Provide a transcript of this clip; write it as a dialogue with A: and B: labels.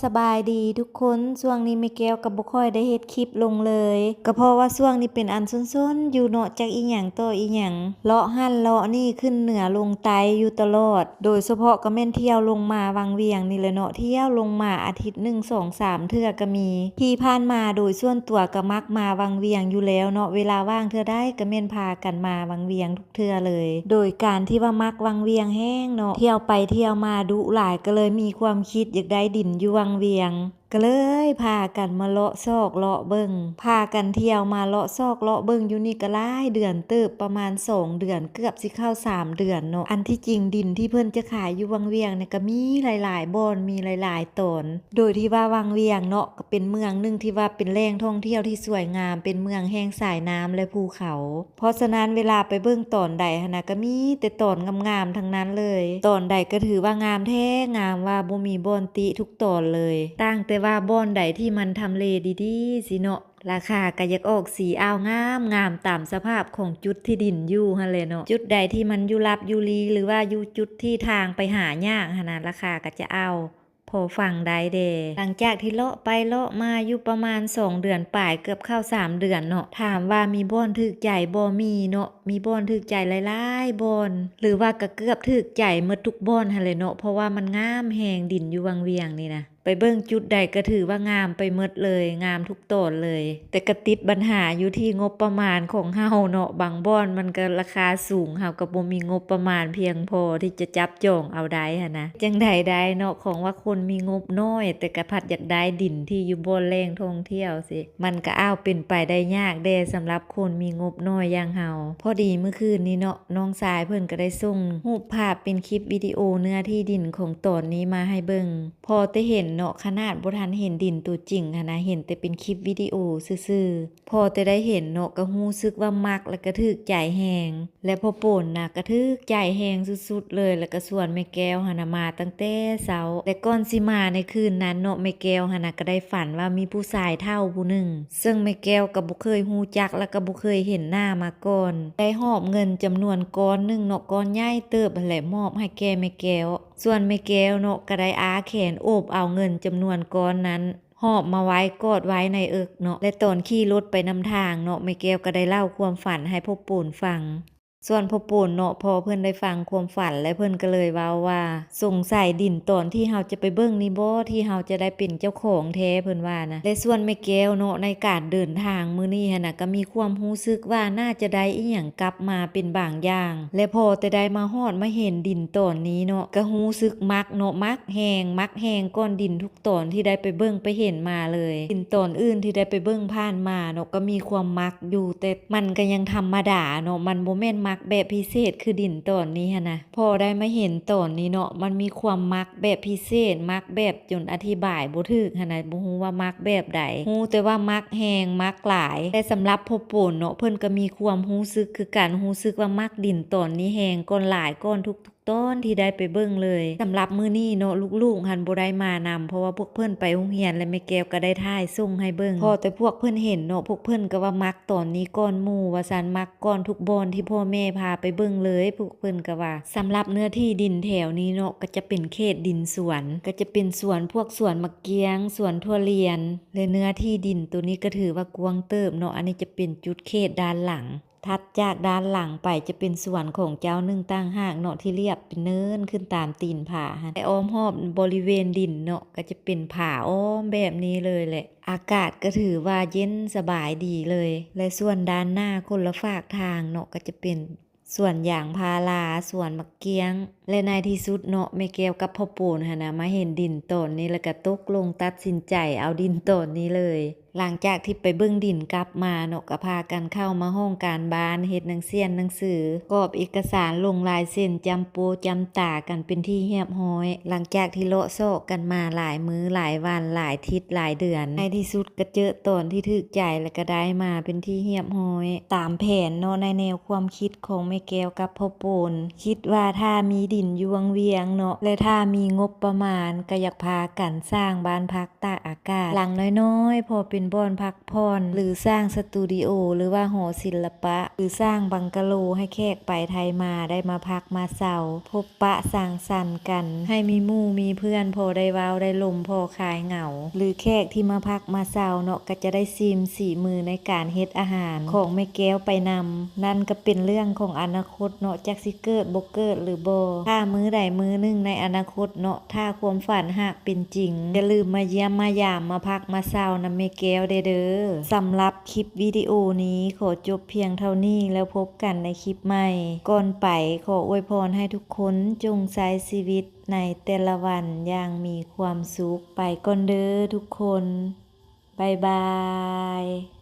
A: สบายดีทุกคนช่วงนี้แม่แก้วก็บ่ค่อยได้เฮ็ดคลิปลงเลยก็เพราะว่าช่วงนี้เป็นอันซุนๆอยู่เนาะจักอีหยังต่ออีหยังเลาะหั่นเลาะนี่ขึ้นเหนือลงใต้อยู่ตลอดโดยเฉพาะก็แม่นเที่ยวลงมาวังเวียงนี่แหละเนาะเที่ยวลงมาอาทิตย์หนึ่ง2 3เทื่อก็มีที่ผ่านมาโดยส่วนตัวก็มักมาวังเวียงอยู่แล้วเนาะเวลาว่างเทื่อใดก็แม่นพากันมาวังเวียงทุกเทื่อเลยโดยการที่ว่ามักวังเวียงแห้งเนาะเที่ยวไปเที่ยวมาดุหลายก็เลยมีความคิดอยากได้ดินอยู่วังเวียงก็เลยพากันมาเลาะซอกเลาะเบิ่งพากันเที่ยวมาเลาะซอกเลาะเบิ่งอยู่นี่ก็หลายเดือนเติบประมาณ2เดือนเกือบสิเข้า3เดือนเนาะอันที่จริงดินที่เพิ่นจะขายอยู่วังเวียงเนี่ยก็มีหลายๆบ่อนมีหลายๆตนโดยที่ว่าวังเวียงเนาะก็เป็นเมืองนึงที่ว่าเป็นแหล่งท่องเที่ยวที่สวยงามเป็นเมืองแห่งสายน้ำและภูเขาเพราะฉะนั้นเวลาไปเบิ่งตอนใดหั่นน่ะก็มีแต่ตอนงามๆทั้งนั้นเลยตอนใดก็ถือว่างามแท้งามว่าบ่มีบ่อนติทุกตอนเลยตั้งแต่ว่าบ่อนใดที่มันทำเลดีๆสิเนาะราคาก็อยากออกสีอ้าวงามตามสภาพของจุดที่ดินอยู่หั่นแหละเนาะจุดใดที่มันอยู่ลับอยู่ลีหรือว่าอยู่จุดที่ทางไปหายากหั่นน่ะราคาก็จะเอาพอฟังได้เด้หลังจากที่เลาะไปเลาะมาอยู่ประมาณ2เดือนปลายเกือบเข้า3เดือนเนาะถามว่ามีบ่อนถูกใจบ่มีเนาะมีบ่อนถูกใจหลายๆบ่อนหรือว่าก็เกือบถูกใจหมดทุกบ่อนหั่นแหละเนาะเพราะว่ามันงามแฮงดินอยู่วังเวียงนี่นะไปเบิ่งจุดใดก็ถือว่างามไปหมดเลยงามทุกตนเลยแต่ก็ติดปัญหาอยู่ที่งบประมาณของเฮาเนาะบางบ่อนมันก็ราคาสูงเฮาก็บ่มีงบประมาณเพียงพอที่จะจับจองเอาได้หั่นนะจังใดได้เนาะของว่าคนมีงบน้อยแต่ก็พัดอยากได้ดินที่อยู่บ่อนแหล่งท่องเที่ยวสิมันก็อ้าวเป็นไปได้ยากเด้สำหรับคนมีงบน้อยอย่างเฮาพอดีเมื่อคืนนี้เนาะน้องชายเพิ่นก็ได้ส่งรูปภาพเป็นคลิปวิดีโอเนื้อที่ดินของตอนนี้มาให้เบิ่งพอแต่เห็นเนาะขนาดบ่ทันเห็นดินตัวจริงหั้นนะเห็นแต่เป็นคลิปวิดีโอซื่อๆพอแต่ได้เห็นเนาะก็รู้สึกว่ามักและก็ถูกใจแฮงและพอป่นน่ะก็ถูกใจแฮงสุดๆเลยแล้วก็ส่วนแม่แก้วหั้นน่ะมาตั้งแต่เช้าแต่ก่อนสิมาในคืนนั้นเนาะแม่แก้วหั้นน่ะก็ได้ฝันว่ามีผู้ชายเฒ่าผู้หนึ่งซึ่งแม่แก้วก็บ่เคยรู้จักและก็บ่เคยเห็นหน้ามาก่อนได้หอบเงินจำนวนก้อนนึงเนาะก้อนใหญ่เติบนั่นแหละมอบให้แก่แม่แก้วส่วนแม่แก้วเนาะก็ได้อาแขนโอบเอาเงินจำนวนก้อนนั้นหอบมาไว้กอดไว้ในเอิกเนาะและตอนขี่รถไปนำทางเนาะแม่แก้วก็ได้เล่าความฝันให้พ่อปูนฟังส่วนพ่อปูนเนาะพอเพิ่นได้ฟังความฝันและเพิ่นก็เลยเว้าว่าสงสัยดินตอนที่เฮาจะไปเบิ่งนี่บ่ที่เฮาจะได้เป็นเจ้าของแท้เพิ่นว่านะและส่วนแม่แก้วเนาะในการเดินทางมื้อนี้หั่นน่ะก็มีความรู้สึกว่าน่าจะได้อีหยังกลับมาเป็นบางอย่างและพอแต่ได้มาฮอดมาเห็นดินตอนนี้เนาะก็รู้สึกมักเนาะมักแฮงก้อนดินทุกตอนที่ได้ไปเบิ่งไปเห็นมาเลยดินตอนอื่นที่ได้ไปเบิ่งผ่านมาเนาะก็มีความมักอยู่แต่มันก็ยังธรรมดาเนาะมันบ่แม่นมักแบบพิเศษคือดินตอนนี้หั่นนะพอได้มาเห็นตอนนี้เนาะมันมีความมักแบบพิเศษมักแบบจนอธิบายบ่ถูกหั่นน่ะบ่ฮู้ว่ามักแบบใดฮู้แต่ว่ามักแฮงมักหลายแต่สำหรับพ่อปูนเนาะเพิ่นก็มีความรู้สึกคือกันรู้สึกว่ามักดินตอนนี้แฮงก่อนหลายก่อนทุกต้นที่ได้ไปเบิ่งเลยสำหรับมื้อนี้เนาะลูกๆหันบ่ได้มานำเพราะว่าพวกเพิ่นไปโรงเรียนและแม่แก้วก็ได้ถ่ายส่งให้เบิ่งพอแต่พวกเพิ่นเห็นเนาะพวกเพิ่นก็ว่ามักตอนนี้ก่อนหมู่ว่าซั่นมักก่อนทุกบอนที่พ่อแม่พาไปเบิ่งเลยพวกเพิ่นก็ว่าสำหรับเนื้อที่ดินแถวนี้เนาะก็จะเป็นเขตดินสวนก็จะเป็นสวนพวกสวนมะเกียงสวนทั่วเรียนและเนื้อที่ดินตัวนี้ก็ถือว่ากว้างเติบเนาะอันนี้จะเป็นจุดเขตด้านหลังถัดจากด้านหลังไปจะเป็นสวนของเจ้าหนึ่งตั้งหากเนาะที่เรียบเป็นเนินขึ้นตามตีนผาฮะแต่อ้อมรอบบริเวณดินเนาะก็จะเป็นผาอ้อมแบบนี้เลยแหละอากาศก็ถือว่าเย็นสบายดีเลยและส่วนด้านหน้าคนละฝากทางเนาะก็จะเป็นสวนยางพาราสวนมะเกียงและในที่สุดเนาะแม่แก้วกับพ่อปูนหั่นน่ะมาเห็นดินตนนี้แล้วก็ตกลงตัดสินใจเอาดินตนนี้เลยหลังจากที่ไปเบิ่งดินกลับมาเนาะก็พากันเข้ามาห้องการบ้านเฮ็ดหนังสือกรอบเอกสารลงลายเส้นจำโปจำตากันเป็นที่เรียบร้อยหลังจากที่เลาะโซกกันมาหลายมื้อหลายวันหลายทิศหลายเดือนในที่สุดก็เจอตอนที่ถูกใจแล้วก็ได้มาเป็นที่เรียบร้อยตามแผนเนาะในแนวความคิดของแม่แก้วกับพ่อปูนคิดว่าถ้ามีดิน ลินอยู่วังเวียงเนาะและถ้ามีงบประมาณก็อยากพากันสร้างบ้านพักตากอากาศหลังน้อยๆพอเป็นบ่อนพักผ่อนหรือสร้างสตูดิโอหรือว่าหอศิลปะหรือสร้างบังกะโลให้แขกไปไทยมาได้มาพักมาเศร้าพบปะสร้างสรรค์กันให้มีหมู่มีเพื่อนพอได้เว้าได้ลมพอคลายเหงาหรือแขกที่มาพักมาเศร้าเนาะก็จะได้ซิมสีมือในการเฮ็ดอาหารของแม่แก้วไปนำนั่นก็เป็นเรื่องของอนาคตเนาะจักสิเกิดบ่เกิดหรือบ่ถ้ามื้อใดมื้อหนึ่งในอนาคตเนาะถ้าความฝันหากเป็นจริงอย่าลืมมาเยี่ยมมายามมาพักมาเศร้านำแม่แก้วเด้อสำหรับคลิปวิดีโอนี้ขอจบเพียงเท่านี้แล้วพบกันในคลิปใหม่ก่อนไปขออวยพรให้ทุกคนจงใช้ชีวิตในแต่ละวันอย่างมีความสุขไปก่อนเด้อทุกคนบ๊ายบาย